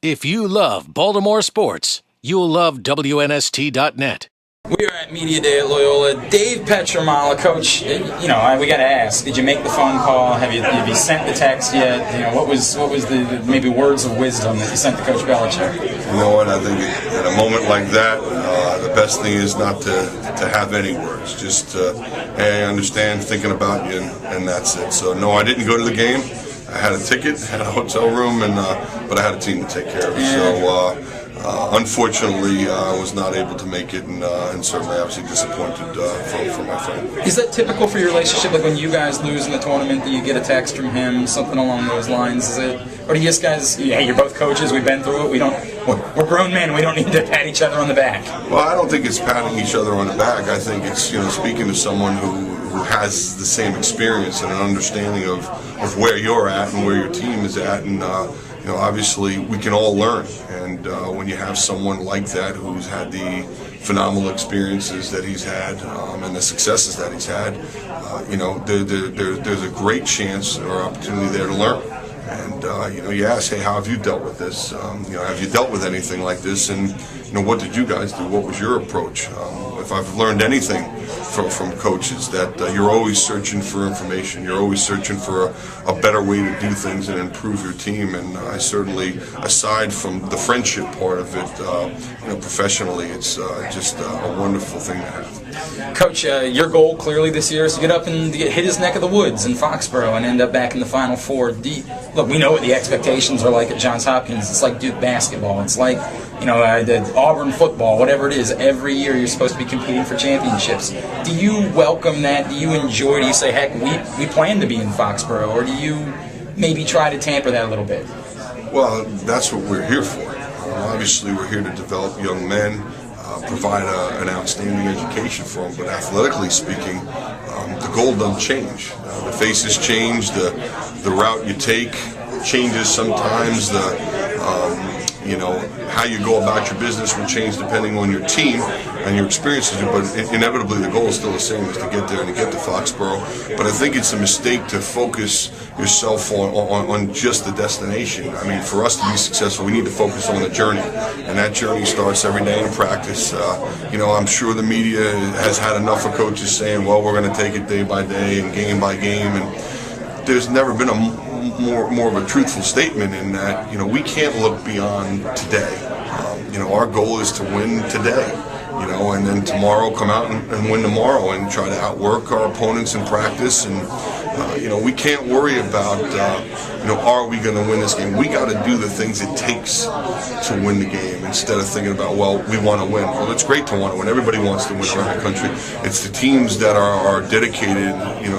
If you love Baltimore sports, you'll love WNST.net. We are at Media Day at Loyola. Dave Pietramala, Coach, we got to ask, did you make the phone call? Have you sent the text yet? What was the maybe words of wisdom that you sent to Coach Belichick? You know what, I think at a moment like that, the best thing is not to have any words. Just, hey, I understand, thinking about you, and that's it. So, no, I didn't go to the game. I had a ticket, had a hotel room, but I had a team to take care of. So, unfortunately, I was not able to make it, and certainly obviously disappointed for my friend. Is that typical for your relationship? Like when you guys lose in the tournament, that you get a text from him, something along those lines? Is it, or do you just guys? Hey, you're both coaches. We've been through it. We're grown men. We don't need to pat each other on the back. Well, I don't think it's patting each other on the back. I think it's speaking to someone who has the same experience and an understanding of where you're at and where your team is at, and obviously we can all learn. And when you have someone like that who's had the phenomenal experiences that he's had and the successes that he's had, there's a great chance or opportunity there to learn. And you ask, hey, how have you dealt with this? Have you dealt with anything like this? And what did you guys do? What was your approach? If I've learned anything from coaches, that you're always searching for information. You're always searching for a better way to do things and improve your team. And I certainly, aside from the friendship part of it, professionally, it's just a wonderful thing to have. Coach, your goal clearly this year is to get up and hit his neck of the woods in Foxborough and end up back in the Final Four. Look, we know what the expectations are like at Johns Hopkins. It's like Duke basketball. It's like the Auburn football, whatever it is. Every year you're supposed to be competing for championships. Do you welcome that? Do you enjoy? Do you say, heck, we plan to be in Foxborough, or do you maybe try to tamper that a little bit? Well, that's what we're here for. Obviously, we're here to develop young men, provide an outstanding education for them. But athletically speaking, the goal doesn't change. The faces change. The route you take changes sometimes. How you go about your business will change depending on your team and your experiences, but inevitably the goal is still the same, is to get there and to get to Foxborough. But I think it's a mistake to focus yourself on just the destination. I mean, for us to be successful, we need to focus on the journey, and that journey starts every day in practice. I'm sure the media has had enough of coaches saying, well, we're going to take it day by day and game by game, and there's never been a more of a truthful statement in that, we can't look beyond today. Our goal is to win today, and then tomorrow come out and win tomorrow and try to outwork our opponents in practice. And, we can't worry about, are we going to win this game? We got to do the things it takes to win the game instead of thinking about, well, we want to win. Well, it's great to want to win. Everybody wants to win around the country. It's the teams that are dedicated,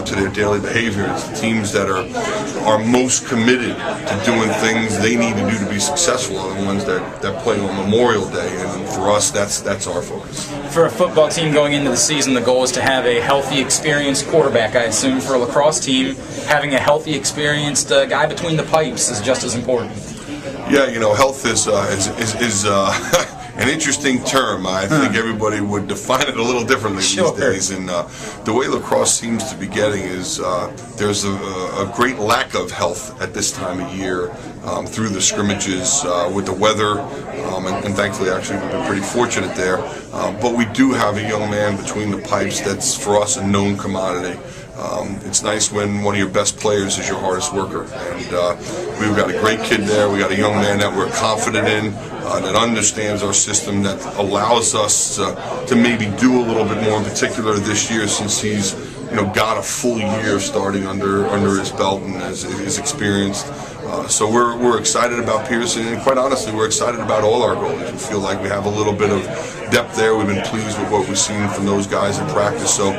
to their daily behavior. It's the teams that are most committed to doing things they need to do to be successful are the ones that play on Memorial Day. And for us, that's our focus. For a football team going into the season, the goal is to have a healthy, experienced quarterback. I assume for a lacrosse team, having a healthy, experienced guy between the pipes is just as important. Yeah, health is an interesting term. I think everybody would define it a little differently these days. And the way lacrosse seems to be getting is there's a great lack of health at this time of year through the scrimmages with the weather. And thankfully, actually, we've been pretty fortunate there. But we do have a young man between the pipes that's, for us, a known commodity. It's nice when one of your best players is your hardest worker. And we've got a great kid there. We got a young man that we're confident in, that understands our system, that allows us to maybe do a little bit more, in particular this year, since he's got a full year starting under his belt and is experienced. So we're excited about Pearson, and quite honestly, we're excited about all our goalies. We feel like we have a little bit of depth there. We've been pleased with what we've seen from those guys in practice. So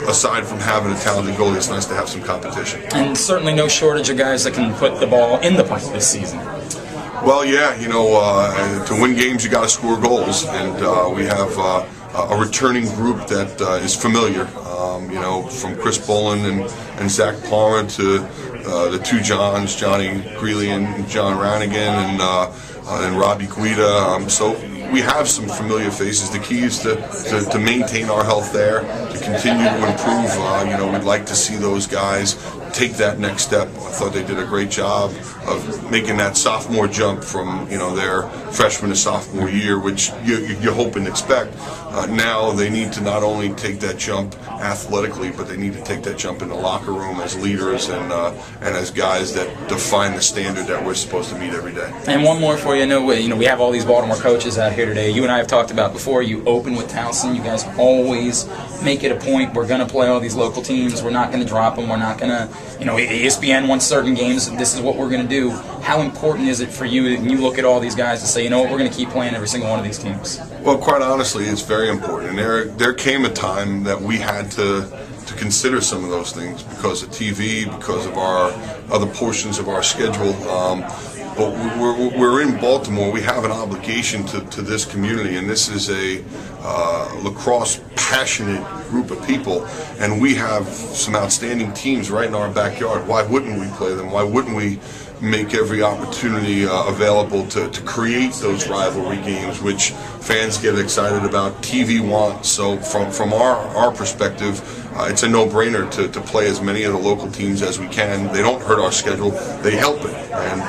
aside from having a talented goalie, it's nice to have some competition. And certainly no shortage of guys that can put the ball in the pipe this season. Well, yeah, to win games you got to score goals, and we have a returning group that is familiar. From Chris Bolin and Zach Palmer to the two Johns, Johnny Greeley and John Ranigan, and Robbie Guida. So we have some familiar faces. The key is to maintain our health there, to continue to improve. We'd like to see those guys take that next step. I thought they did a great job of making that sophomore jump from their freshman to sophomore year, which you hope and expect. Now they need to not only take that jump athletically, but they need to take that jump in the locker room as leaders and as guys that define the standard that we're supposed to meet every day. And one more for you. I know we have all these Baltimore coaches out here today. You and I have talked about before. You open with Towson. You guys always make it a point. We're going to play all these local teams. We're not going to drop them. We're not going to, ESPN wants certain games. This is what we're going to do. How important is it for you, and you look at all these guys to say, we're going to keep playing every single one of these teams? Well, quite honestly, it's very important. And there came a time that we had to consider some of those things because of TV, because of our other portions of our schedule. But we're in Baltimore. We have an obligation to this community, and this is a lacrosse passionate group of people, and we have some outstanding teams right in our backyard. Why wouldn't we play them? Why wouldn't we make every opportunity available to create those rivalry games, which fans get excited about, TV wants? So from our perspective, it's a no-brainer to play as many of the local teams as we can. They don't hurt our schedule. They help it. And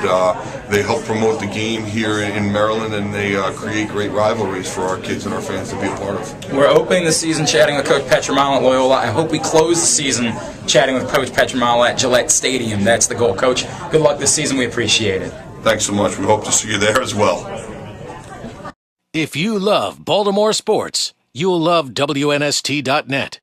they help promote the game here in Maryland, and they create great rivalries for our kids and our fans to be a part of. We're opening the season chatting with Coach Pietramala at Loyola. I hope we close the season chatting with Coach Pietramala at Gillette Stadium. That's the goal. Coach, good luck this season. We appreciate it. Thanks so much. We hope to see you there as well. If you love Baltimore sports, you'll love WNST.net.